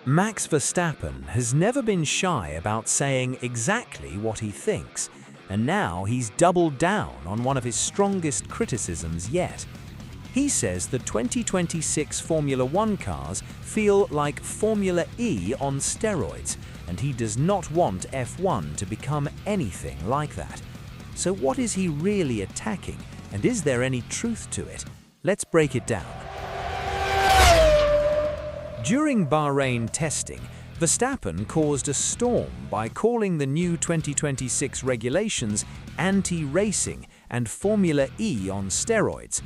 Max Verstappen has never been shy about saying exactly what he thinks, and now he's doubled down on one of his strongest criticisms yet. He says the 2026 Formula One cars feel like Formula E on steroids, and he does not want F1 to become anything like that. So what is he really attacking, and is there any truth to it? Let's break it down. During Bahrain testing, Verstappen caused a storm by calling the new 2026 regulations anti-racing and Formula E on steroids.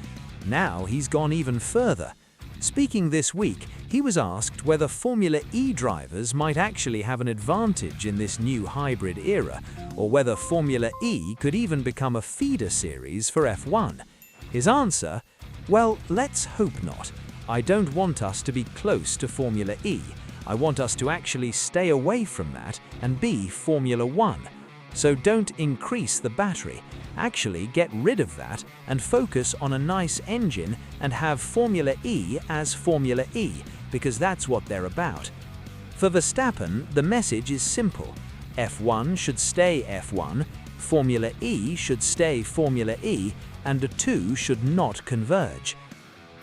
Now he's gone even further. Speaking this week, he was asked whether Formula E drivers might actually have an advantage in this new hybrid era, or whether Formula E could even become a feeder series for F1. His answer? Well, let's hope not. I don't want us to be close to Formula E. I want us to actually stay away from that and be Formula One. So don't increase the battery. Actually get rid of that and focus on a nice engine and have Formula E as Formula E, because that's what they're about. For Verstappen, the message is simple. F1 should stay F1, Formula E should stay Formula E, and the two should not converge.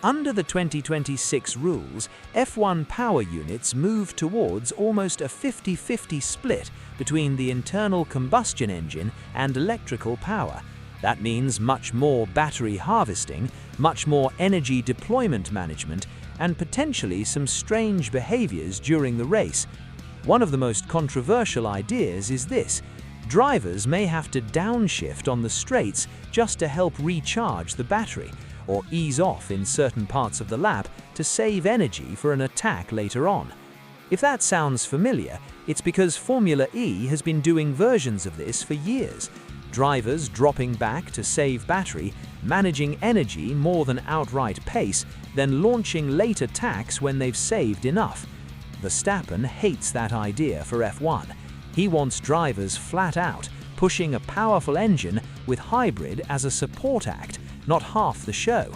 Under the 2026 rules, F1 power units move towards almost a 50-50 split between the internal combustion engine and electrical power. That means much more battery harvesting, much more energy deployment management, and potentially some strange behaviors during the race. One of the most controversial ideas is this: drivers may have to downshift on the straights just to help recharge the battery, or ease off in certain parts of the lap to save energy for an attack later on. If that sounds familiar, it's because Formula E has been doing versions of this for years. Drivers dropping back to save battery, managing energy more than outright pace, then launching late attacks when they've saved enough. Verstappen hates that idea for F1. He wants drivers flat out, pushing a powerful engine with hybrid as a support act, not half the show.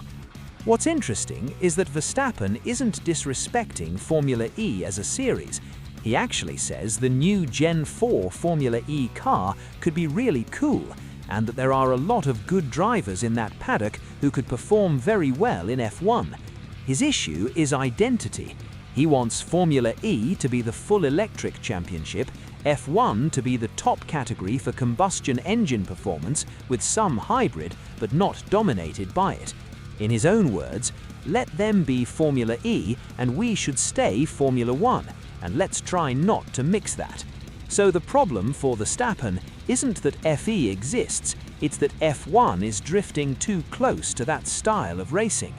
What's interesting is that Verstappen isn't disrespecting Formula E as a series. He actually says the new Gen 4 Formula E car could be really cool, and that there are a lot of good drivers in that paddock who could perform very well in F1. His issue is identity. He wants Formula E to be the full electric championship, F1 to be the top category for combustion engine performance with some hybrid, but not dominated by it. In his own words, let them be Formula E and we should stay Formula One, and let's try not to mix that. So the problem for Verstappen isn't that FE exists, it's that F1 is drifting too close to that style of racing.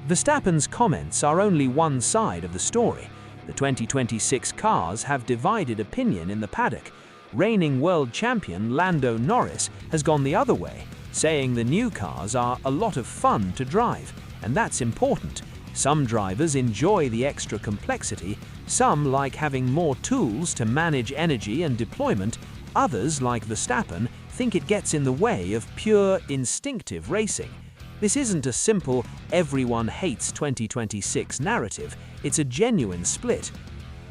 Verstappen's comments are only one side of the story. The 2026 cars have divided opinion in the paddock. Reigning world champion Lando Norris has gone the other way, saying the new cars are a lot of fun to drive, and that's important. Some drivers enjoy the extra complexity, some like having more tools to manage energy and deployment, others, like Verstappen, think it gets in the way of pure, instinctive racing. This isn't a simple everyone hates 2026 narrative, it's a genuine split.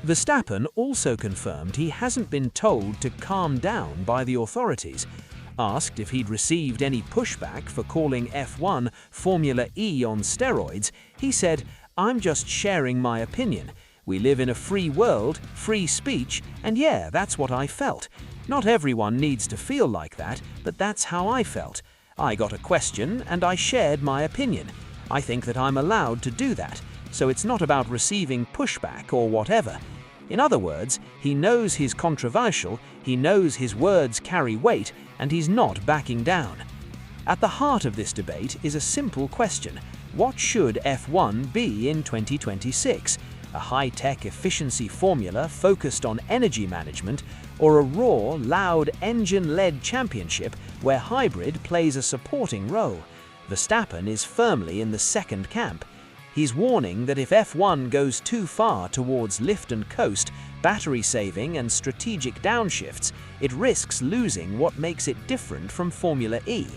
Verstappen also confirmed he hasn't been told to calm down by the authorities. Asked if he'd received any pushback for calling F1 Formula E on steroids, he said, "I'm just sharing my opinion. We live in a free world, free speech, and yeah, that's what I felt. Not everyone needs to feel like that, but that's how I felt. I got a question and I shared my opinion. I think that I'm allowed to do that, so it's not about receiving pushback or whatever." In other words, he knows he's controversial, he knows his words carry weight, and he's not backing down. At the heart of this debate is a simple question: what should F1 be in 2026? A high-tech efficiency formula focused on energy management, or a raw, loud, engine-led championship where hybrid plays a supporting role? Verstappen is firmly in the second camp. He's warning that if F1 goes too far towards lift and coast, battery saving and strategic downshifts, it risks losing what makes it different from Formula E.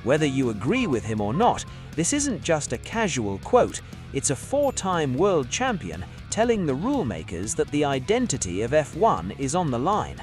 Whether you agree with him or not, this isn't just a casual quote, it's a four-time world champion telling the rule makers that the identity of F1 is on the line.